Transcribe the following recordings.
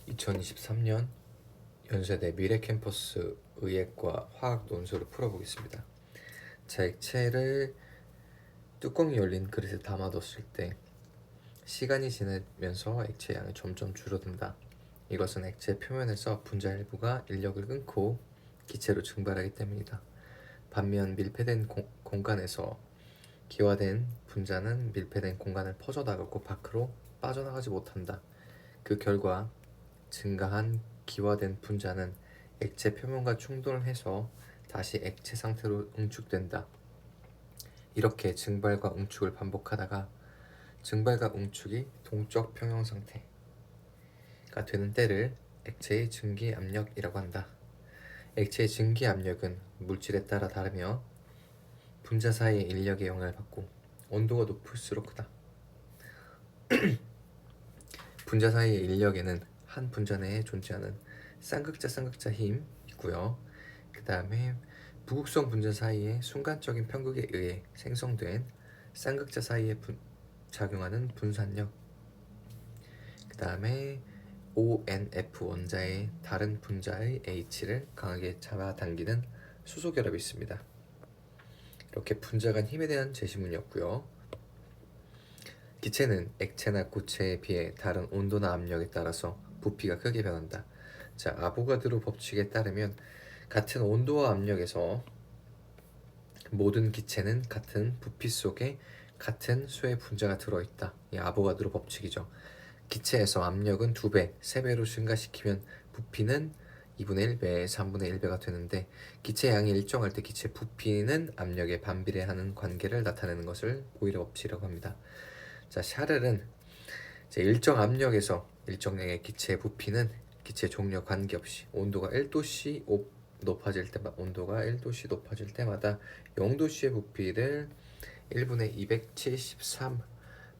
2023년 연세대 미래캠퍼스 의액과 화학 논술을 풀어보겠습니다. 자, 액체를 뚜껑이 열린 그릇에 담아뒀을 때 시간이 지나면서 액체 양이 점점 줄어든다. 이것은 액체 표면에서 분자 일부가 인력을 끊고 기체로 증발하기 때문이다. 반면 밀폐된 공간에서 기화된 분자는 밀폐된 공간을 퍼져나가고 밖으로 빠져나가지 못한다. 그 결과 증가한 기화된 분자는 액체 표면과 충돌을 해서 다시 액체 상태로 응축된다. 이렇게 증발과 응축을 반복하다가 증발과 응축이 동적 평형 상태가 되는 때를 액체의 증기 압력이라고 한다. 액체의 증기 압력은 물질에 따라 다르며 분자 사이의 인력의 영향을 받고 온도가 높을수록 크다. 분자 사이의 인력에는 한 분자 내에 존재하는 쌍극자 힘이 있고요. 그 다음에 부극성 분자 사이의 순간적인 편극에 의해 생성된 쌍극자 사이에 작용하는 분산력, 그 다음에 ONF 원자의 다른 분자의 H를 강하게 잡아당기는 수소결합이 있습니다. 이렇게 분자 간 힘에 대한 제시문이었고요. 기체는 액체나 고체에 비해 다른 온도나 압력에 따라서 부피가 크게 변한다. 자, 아보가드로 법칙에 따르면 같은 온도와 압력에서 모든 기체는 같은 부피 속에 같은 수의 분자가 들어있다. 이 아보가드로 법칙이죠. 기체에서 압력은 2배, 3배로 증가시키면 부피는 2분의 1배, 3분의 1배가 되는데 기체 양이 일정할 때 기체 부피는 압력에 반비례하는 관계를 나타내는 것을 보이러 법칙이라고 합니다. 자, 샤를은 일정 압력에서 일정 양의 기체의 부피는 기체 종류와 관계없이 온도가 1도씨 높아질 때마다 0도씨의 부피를 1분의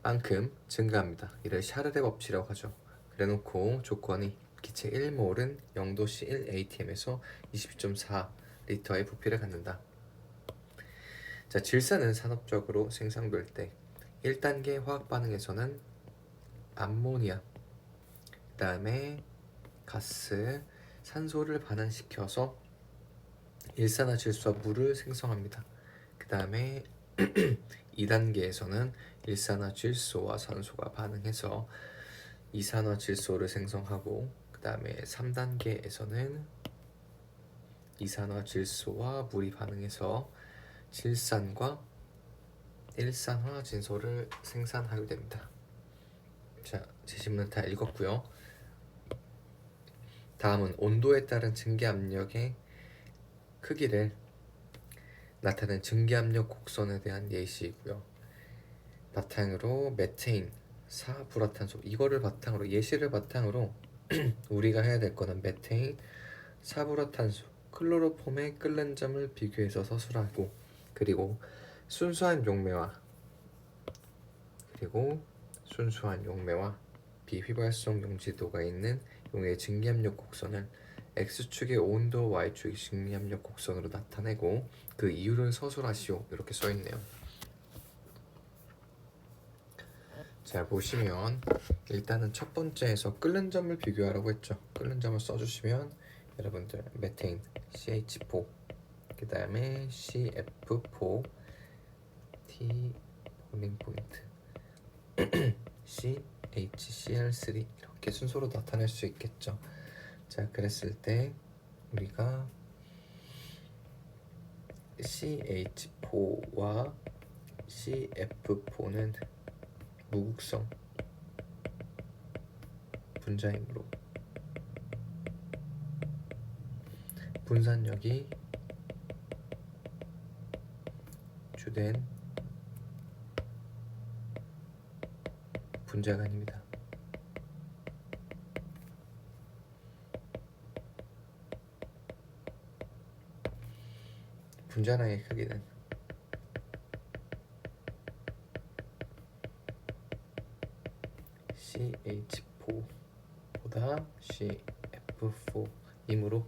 273만큼 증가합니다. 이를 샤를의 법칙이라고 하죠. 그래놓고 조건이 기체 1몰은 0도씨 1atm에서 22.4리터의 부피를 갖는다. 자, 질산은 산업적으로 생산될 때 1단계 화학 반응에서는 암모니아, 그 다음에 가스, 산소를 반응시켜서 일산화질소와 물을 생성합니다. 그 다음에 2단계에서는 일산화질소와 산소가 반응해서 이산화질소를 생성하고, 그 다음에 3단계에서는 이산화질소와 물이 반응해서 질산과 일산화진소를 생산하게 됩니다. 자, 제시문을 다 읽었고요. 다음은 온도에 따른 증기압력의 크기를 나타낸 증기압력 곡선에 대한 예시이고요. 바탕으로 메테인, 사불화탄소, 이거를 바탕으로, 예시를 바탕으로 우리가 해야 될 거는 메테인, 사불화탄소, 클로로폼의 끓는 점을 비교해서 서술하고, 그리고 순수한 용매와 비휘발성 용지도가 있는 용의 증기압력 곡선을 X축의 온도, Y축의 증기압력 곡선으로 나타내고 그 이유를 서술하시오, 이렇게 써있네요. 잘 보시면 일단은 첫 번째에서 끓는 점을 비교하라고 했죠. 끓는 점을 써주시면 여러분들 메테인 CH4, 그 다음에 CF4, T 보닝 포인트 CHCl3 이렇게 순서로 나타낼 수 있겠죠. 자, 그랬을 때 우리가 CH4와 CF4는 무극성 분자이므로 분산력이 주된 분자가 아닙니다. 분자량의 크기는 CH4보다 CF4이므로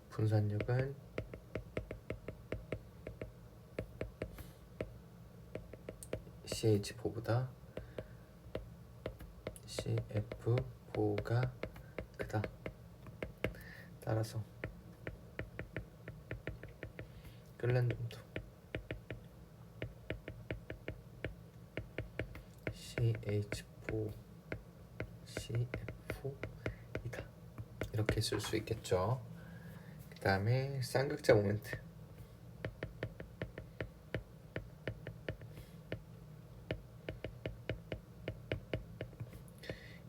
분산력은 CH4보다 CF4가 크다. 따라서 끓는 점도 CH4 CF4이다. 이렇게 쓸 수 있겠죠. 그 다음에 쌍극자 모멘트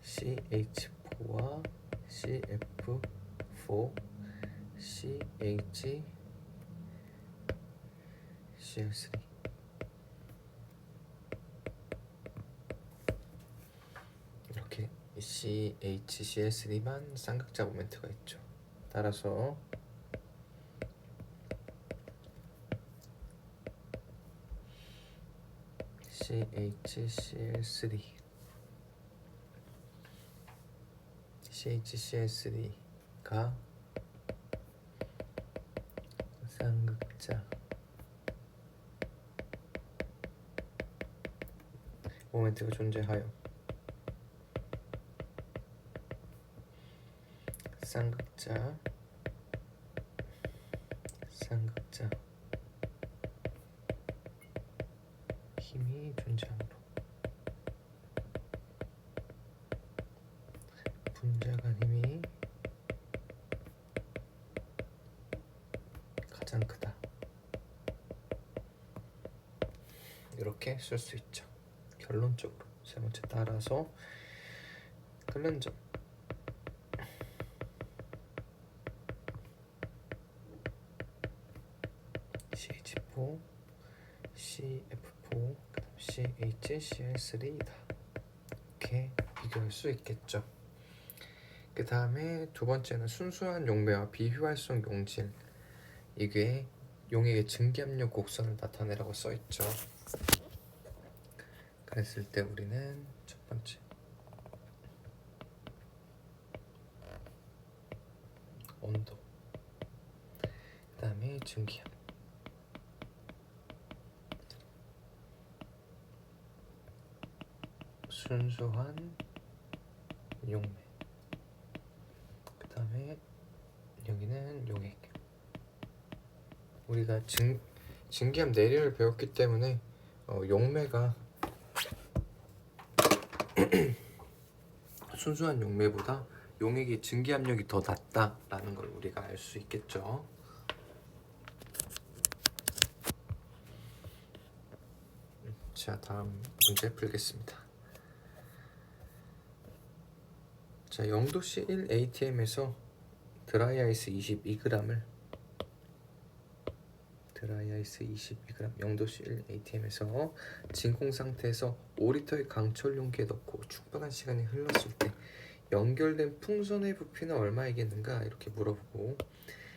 CH4와 CF4 CHCl3 이렇게 CHCl3만 쌍극자 모멘트가 있죠. 따라서 CHCl3가 쌍극자 모멘트가 존재하여 쌍극자 힘이 존재하므로 분자간 힘이 가장 크다. 이렇게 쓸 수 있죠. 결론적으로 세 번째 따라서 끓는 점 CH4 CF4 그다음 CHCl3다. 이렇게 비교할 수 있겠죠. 그 다음에 두 번째는 순수한 용매와 비휘활성 용질. 이게 용액의 증기압력 곡선을 나타내라고 써있죠. 그랬을 때 우리는 첫 번째 온도, 그 다음에 증기압, 순수한 용매, 그 다음에 여기는 용액. 우리가 증기압 내리를 배웠기 때문에 용매가 순수한 용매보다 용액의 증기압력이 더 낮다라는 걸 우리가 알 수 있겠죠. 자, 다음 문제 풀겠습니다. 자, 0도씨 1atm에서 드라이아이스 22g을 0도씨 1atm에서 진공 상태에서 5리터의 강철 용기에 넣고 충분한 시간이 흘렀을 때 연결된 풍선의 부피는 얼마이겠는가 이렇게 물어보고,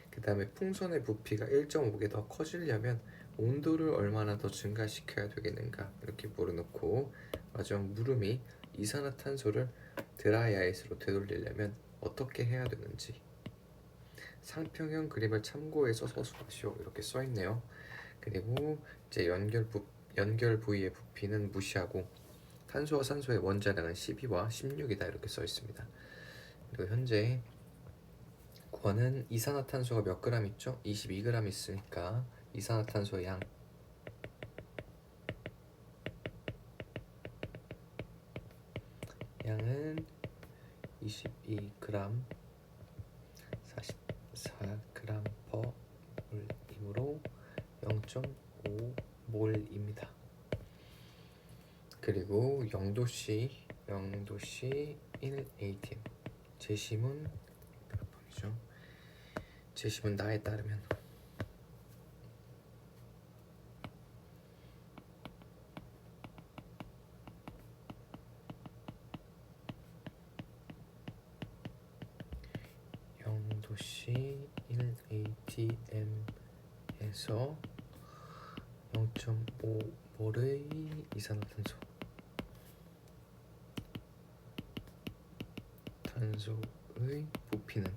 그 다음에 풍선의 부피가 1.5개 더 커지려면 온도를 얼마나 더 증가시켜야 되겠는가 이렇게 물어놓고, 마지막 물음이 이산화탄소를 드라이아이스로 되돌리려면 어떻게 해야 되는지 상평형 그림을 참고해서 서술하시오 이렇게 써있네요. 그리고 이제 연결 부위의 부피는 무시하고 탄소와 산소의 원자량은 12와 16이다 이렇게 써있습니다. 그리고 현재 구하는 이산화탄소가 몇 그램 있죠? 22g 있으니까 이산화탄소의 양은 22g 44g/몰이므로 0.5몰입니다. 그리고 0도씨 1atm 제심은 몇 번이죠? 제심은 나에 따르면 0도씨 1atm에서 0.5몰의 탄소의 부피는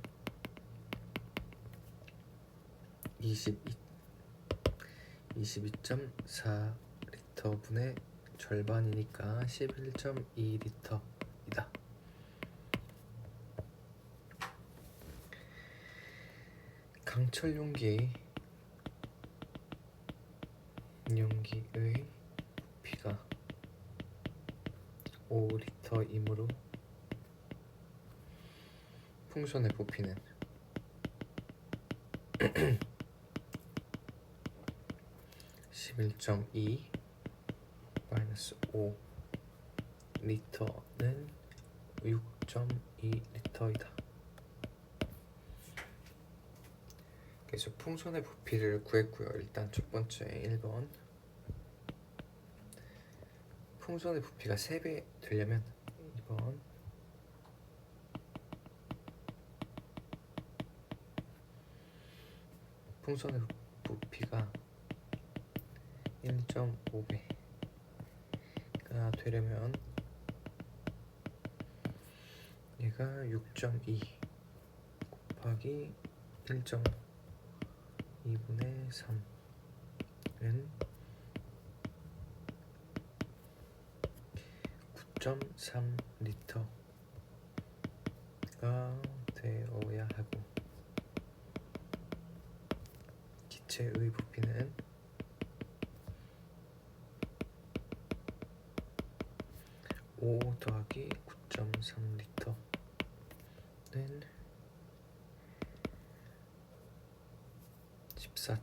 22.4리터분의 절반이니까 11.2리터이다. 강철 용기의 부피가 5리터이므로 풍선의 부피는 11.2 마이너스 5리터는 6.2리터이다. 그래서 풍선의 부피를 구했고요. 일단 첫 번째 1번, 풍선의 부피가 3배 되려면 2번 풍선의 부피가 1.5배가 되려면 얘가 6.2 곱하기 1.2분의 3은 9.3리터가 되어야 하고, 기체의 부피는 5 더하기 9.3리터는 14.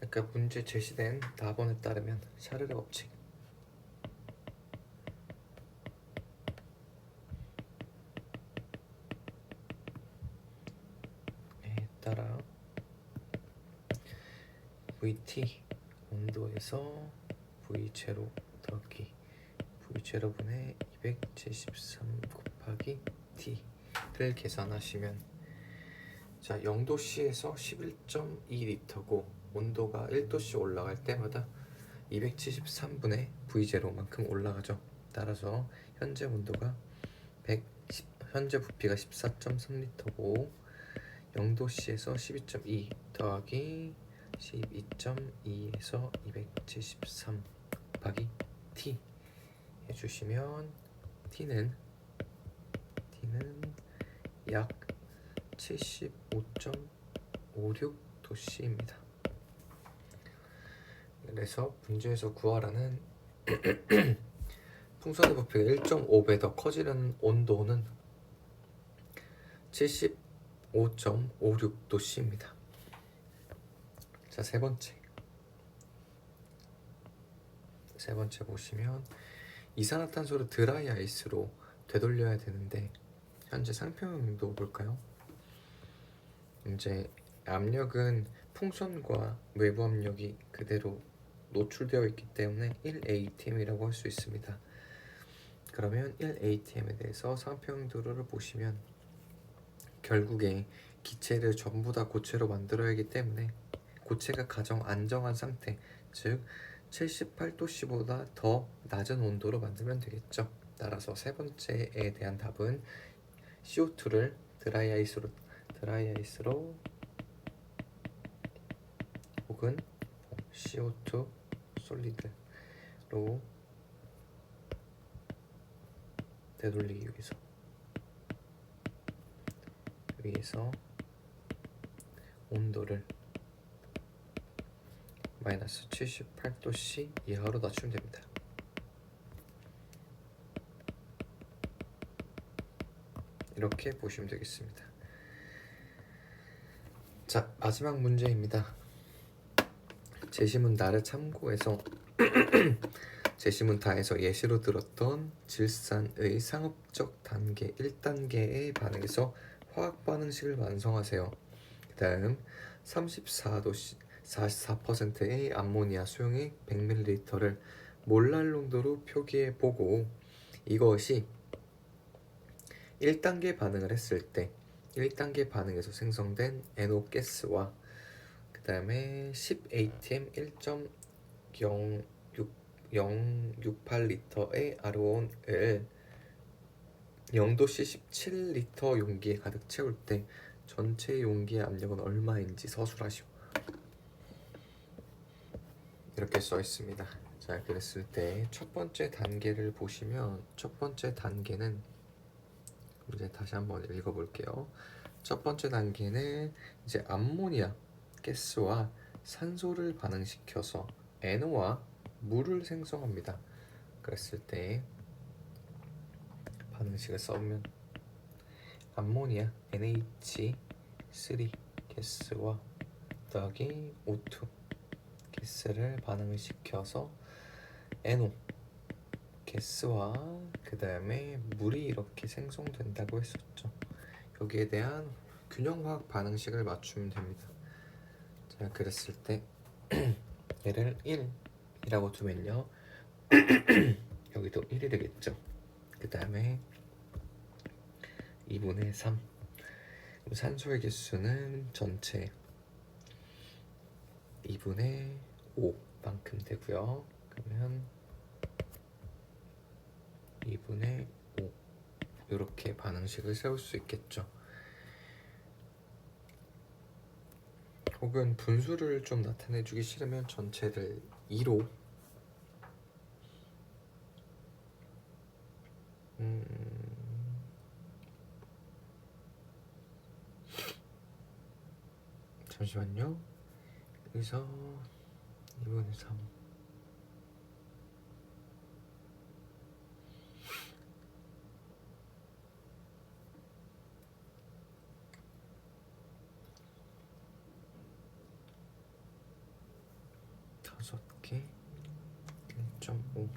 아까 문제 제시된 답안에 따르면 샤르르 법칙에 따라 VT 온도에서 V0 더하기 V0분의 273 곱하기 T를 계산하시면, 자 0도씨에서 11.2리터고 온도가 1도씨 올라갈 때마다 273분의 V0만큼 올라가죠. 따라서 현재 온도가 현재 부피가 14.3리터고 0도씨에서 12.2 더하기 12.2에서 273 곱하기 T 해주시면 T는 약 75.56도씨입니다. 그래서 문제에서 구하라는 풍선의 부피가 1.5배 더 커지는 온도는 75.56도씨입니다. 자, 세 번째 보시면 이산화탄소를 드라이 아이스로 되돌려야 되는데, 현재 상평도 볼까요? 이제 압력은 풍선과 외부 압력이 그대로 노출되어 있기 때문에 1atm이라고 할 수 있습니다. 그러면 1atm에 대해서 상평도를 보시면 결국에 기체를 전부 다 고체로 만들어야 하기 때문에 고체가 가장 안정한 상태, 즉 78도씨보다 더 낮은 온도로 만들면 되겠죠. 따라서 세 번째에 대한 답은 CO2를 드라이 아이스로 혹은 CO2 솔리드로 되돌리기 위해서 온도를 마이너스 78도씨 이하로 낮추면 됩니다. 이렇게 보시면 되겠습니다. 자, 마지막 문제입니다. 제시문 나를 참고해서 제시문 다에서 예시로 들었던 질산의 상업적 단계 1단계에 반응해서 화학 반응식을 완성하세요. 그 다음 44%의 암모니아 수용액 100ml를 몰랄 농도로 표기해 보고, 이것이 1단계 반응을 했을 때 1단계 반응에서 생성된 NO 가스와 그 다음에 10atm 1.068리터의 아르온을 0도씨 17리터 용기에 가득 채울 때 전체 용기의 압력은 얼마인지 서술하시오. 이렇게 써 있습니다. 자, 그랬을 때 첫 번째 단계를 보시면 첫 번째 단계는 이제 다시 한번 읽어볼게요. 첫 번째 단계는 이제 암모니아 가스와 산소를 반응시켜서 NO와 물을 생성합니다. 그랬을 때 반응식을 써보면 암모니아 NH3 가스와 더하기 O2 가스를 반응을 시켜서 NO 가스와 그 다음에 물이 이렇게 생성된다고 했었죠. 여기에 대한 균형화학 반응식을 맞추면 됩니다. 자, 그랬을 때 얘를 1이라고 두면요 여기도 1이 되겠죠. 그 다음에 2분의 3 산소의 개수는 전체 2분의 5만큼 되고요. 그러면 2분의 5 이렇게 반응식을 세울 수 있겠죠. 혹은 분수를 좀 나타내주기 싫으면 전체를 2로 잠시만요. 여기서 2분의 3 5개 1.5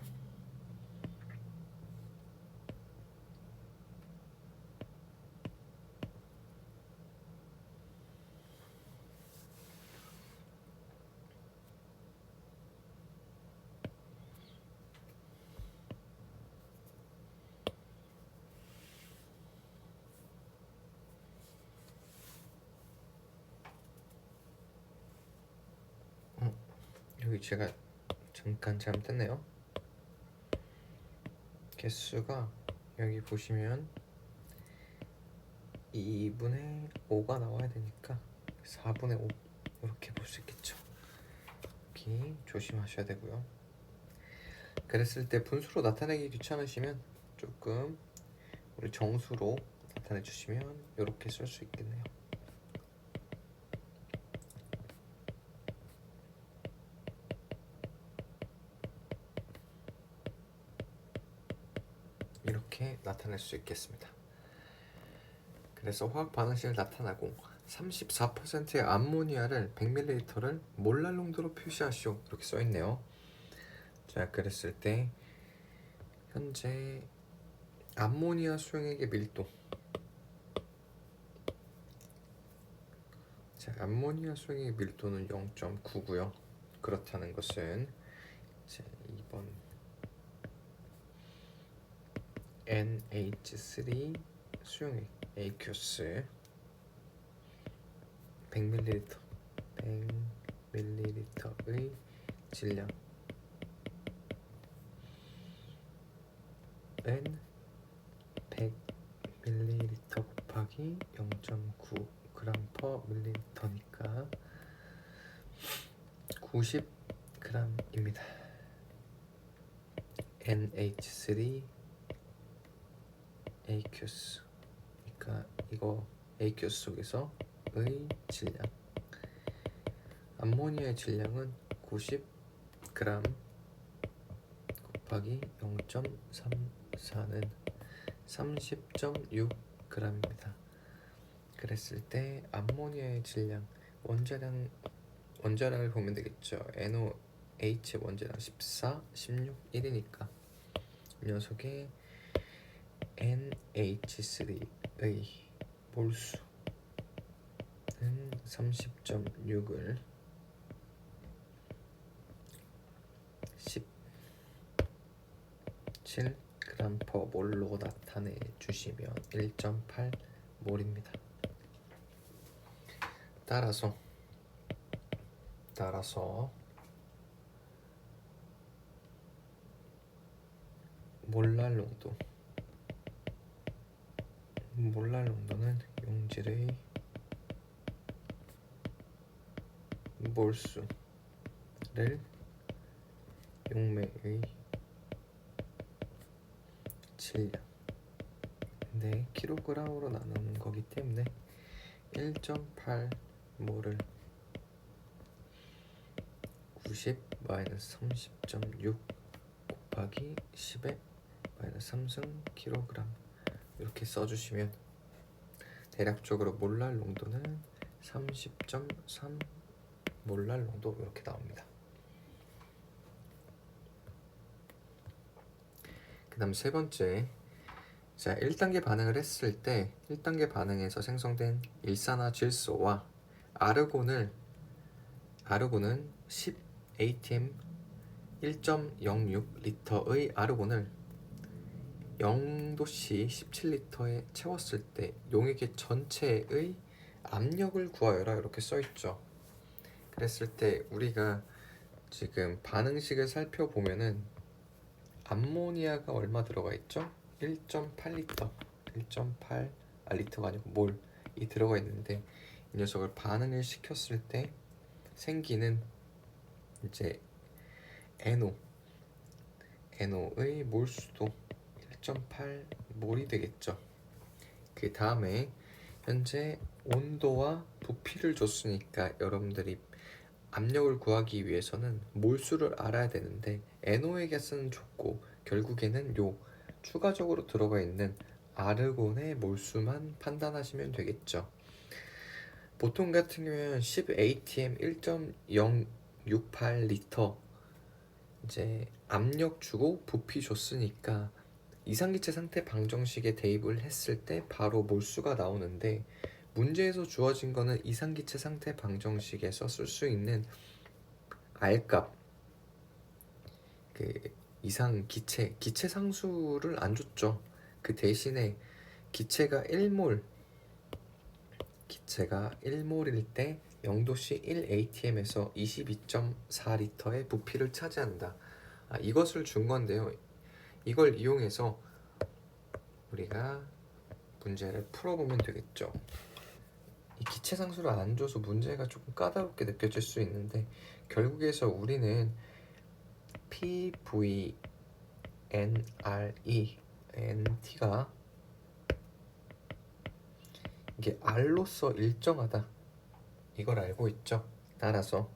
여기 제가 잠깐 잘못했네요. 개수가 여기 보시면 2분의 5가 나와야 되니까 4분의 5 이렇게 볼 수 있겠죠. 여기 조심하셔야 되고요. 그랬을 때 분수로 나타내기 귀찮으시면 조금 우리 정수로 나타내 주시면 이렇게 쓸 수 있겠네요. 이렇게 나타낼 수 있겠습니다. 그래서 화학 반응식을 나타나고 34%의 암모니아를 100ml를 몰랄 농도로 표시하시오 이렇게 써 있네요. 자, 그랬을 때 현재 암모니아 수용액의 밀도, 자, 암모니아 수용액의 밀도는 0.9고요. 그렇다는 것은 자, 2번 NH3 수용액 AQS 100ml 100ml의 질량은 100ml 곱하기 0.9g/ml니까 90g입니다. NH3 AQS, 그러니까 이거 AQS 속에서의 질량, 암모니아의 질량은 90g 곱하기 0.34는 30.6g입니다. 그랬을 때 암모니아의 질량, 원자량을 보면 되겠죠. NOH 원자량 14, 16, 1이니까 이 녀석의 NH3의 몰수는 30.6을 17g/몰로 나타내 주시면 1.8몰입니다. 따라서 몰랄 농도는 용질의 몰수를 용매의 질량. 네, 킬로그램으로 나누는 거기 때문에 1.8몰을 90 마이너스 30.6 곱하기 10의 마이너스 3승 킬로그램 이렇게 써주시면 대략적으로 몰랄 농도는 30.3 몰랄 농도 이렇게 나옵니다. 그 다음 세 번째, 자 1단계 반응을 했을 때 1단계 반응에서 생성된 일산화질소와 아르곤은 10 atm 1.06리터의 아르곤을 0도씨 17리터에 채웠을 때 용액의 전체의 압력을 구하여라 이렇게 써있죠. 그랬을 때 우리가 지금 반응식을 살펴보면은 암모니아가 얼마 들어가 있죠? 1.8리터 리터가 아니고 몰이 들어가 있는데 이 녀석을 반응을 시켰을 때 생기는 이제 NO의 몰수도 1.8몰이 되겠죠. 그 다음에 현재 온도와 부피를 줬으니까 여러분들이 압력을 구하기 위해서는 몰수를 알아야 되는데 NO에게서는 줬고 결국에는 요 추가적으로 들어가 있는 아르곤의 몰수만 판단하시면 되겠죠. 보통 같은 경우에는 10 atm 1.068리터 이제 압력 주고 부피 줬으니까 이상기체 상태 방정식에 대입을 했을 때 바로 몰수가 나오는데 문제에서 주어진 거는 이상기체 상태 방정식에서 쓸 수 있는 R값 그 이상 기체 상수를 안 줬죠. 그 대신에 기체가 1몰일 때 0도씨 1atm에서 22.4리터의 부피를 차지한다. 이것을 준 건데요. 이걸 이용해서 우리가 문제를 풀어보면 되겠죠. 이 기체 상수를 안 줘서 문제가 조금 까다롭게 느껴질 수 있는데 결국에서 우리는 PVNRE NT가 이게 R로서 일정하다 이걸 알고 있죠. 따라서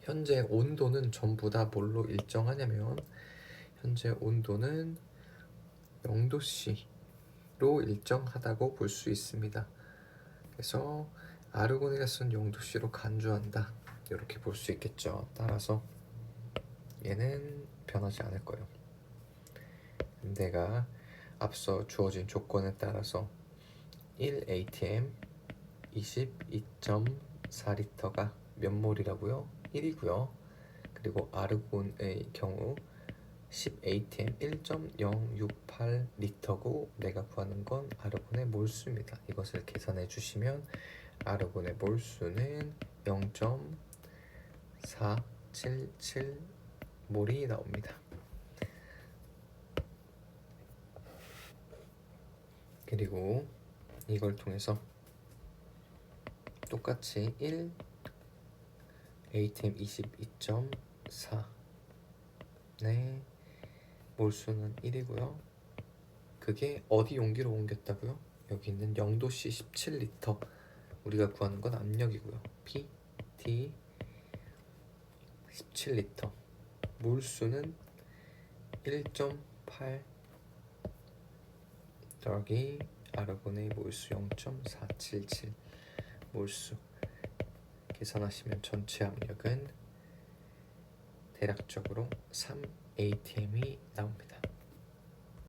현재 온도는 전부 다 뭘로 일정하냐면 현재 온도는 0도씨로 일정하다고 볼 수 있습니다. 그래서 아르곤가스는 0도씨로 간주한다 이렇게 볼 수 있겠죠. 따라서 얘는 변하지 않을 거예요. 내가 앞서 주어진 조건에 따라서 1 atm 22.4리터가 몇 몰이라고요? 1이고요. 그리고 아르곤의 경우 10 atm 1.068리터고 내가 구하는 건 아르곤의 몰수입니다. 이것을 계산해 주시면 아르곤의 몰수는 0.477몰이 나옵니다. 그리고 이걸 통해서 똑같이 1 atm 22.4 네, 몰수는 1이고요. 그게 어디 용기로 옮겼다고요? 여기 있는 0도씨 17리터 우리가 구하는 건 압력이고요. PT 17리터 몰수는 1.8 더하기 아르곤의 몰수 0.477 몰수 계산하시면 전체 압력은 대략적으로 3 atm이 나옵니다.